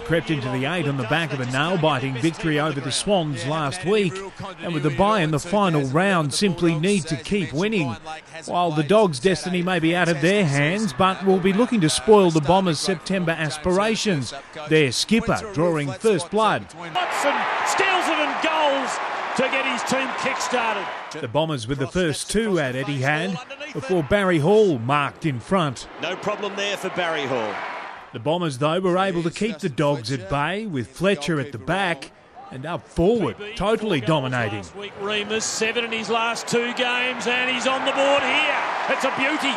crept into the 8 on the back of a nail-biting victory over the Swans last week, and with the bye in the final round simply need to keep winning. While the Dogs' destiny may be out of their hands, but will be looking to spoil the Bombers' September aspirations. Their skipper drawing first blood. Watson steals it and goals to get his team kick-started. The Bombers with the first 2 at Etihad before Barry Hall marked in front. No problem there for Barry Hall. The Bombers, though, were able to keep the Dogs at bay with Fletcher at the back and up forward, totally dominating. Last week, Remus, 7 in his last 2 games, and he's on the board here. It's a beauty.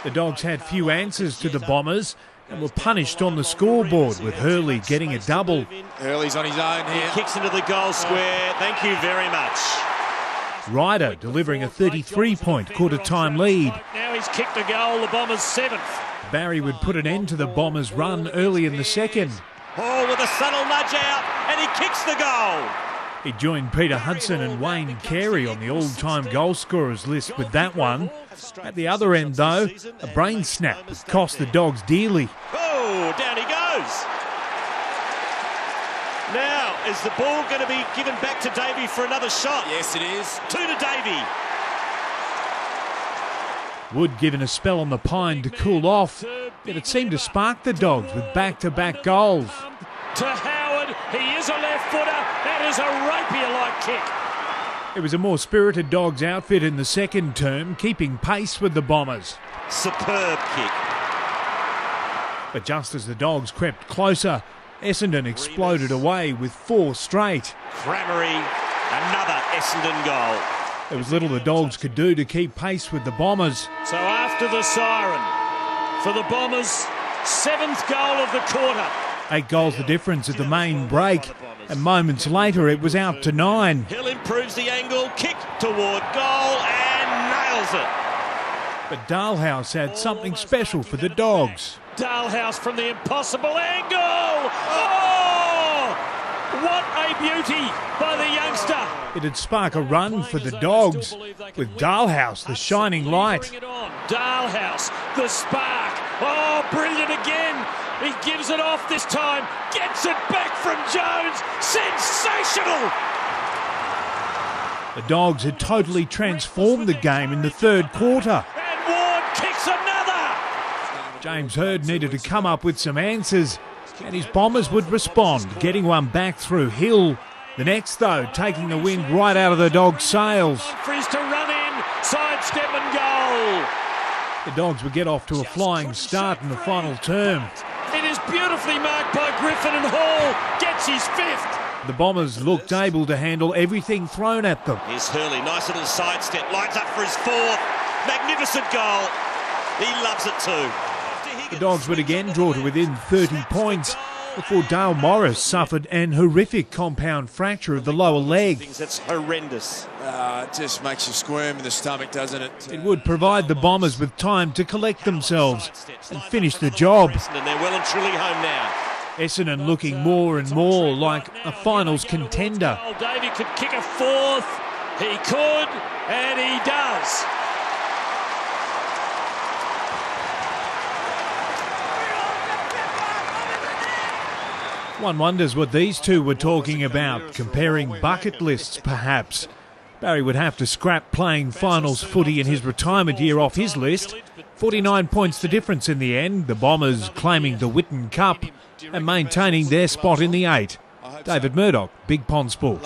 The Dogs had few answers to the Bombers and were punished on the scoreboard, with Hurley getting a double. Hurley's on his own here. He kicks into the goal square. Thank you very much. Ryder delivering a 33-point quarter-time lead. Now he's kicked a goal, the Bombers' 7th. Barry would put an end to the Bombers' run early in the second. Hall with a subtle nudge out, and he kicks the goal. He joined Peter Hudson and Wayne Carey on the all-time goal scorers list with that one. At the other end, though, a brain snap cost the Dogs dearly. Oh, down he goes. Now, is the ball going to be given back to Davey for another shot? Yes, it is. 2 to Davey. Wood given a spell on the pine to cool off, yet it seemed to spark the Dogs with back-to-back goals. To Howard, he is a left footer. That is a rapier-like kick. It was a more spirited Dogs outfit in the second term, keeping pace with the Bombers. Superb kick. But just as the Dogs crept closer, Essendon exploded away with 4 straight. Crammery, another Essendon goal. There was little the Dogs could do to keep pace with the Bombers. So after the siren, for the Bombers' 7th goal of the quarter. 8 goals the difference at the main break, and moments later it was out to 9. Hill improves the angle, kick toward goal and nails it. But Dalhouse had something special for the Dogs. Dalhouse from the impossible angle. Oh! What a beauty by the youngster. It'd spark a run for the Dogs, with Dalhouse the shining light. Dalhouse, the spark. Oh, brilliant again. He gives it off this time, gets it back from Jones. Sensational! The Dogs had totally transformed the game in the third quarter. And Ward kicks another! James Hird needed to come up with some answers, and his Bombers would respond, getting one back through Hill. The next, though, taking the wind right out of the Dogs' sails. Humphries to run in, sidestep and goal. The Dogs would get off to a flying start in the final term. It is beautifully marked by Griffin, and Hall gets his 5th. The Bombers looked able to handle everything thrown at them. Here's Hurley, nice little sidestep, lines up for his 4th. Magnificent goal. He loves it too. The Dogs would again draw to within 30 points before Dale Morris suffered an horrific compound fracture of the lower leg. That's horrendous. It just makes you squirm in the stomach, doesn't it? It would provide the Bombers with time to collect themselves and finish the job. And they're well and truly home now. Essendon looking more and more like a finals contender. Davey could kick a 4th. He could, and he does. One wonders what these two were talking about, comparing bucket lists perhaps. Barry would have to scrap playing finals footy in his retirement year off his list. 49 points the difference in the end, the Bombers claiming the Whitten Cup and maintaining their spot in the 8. David Murdoch, Big Pond Sport.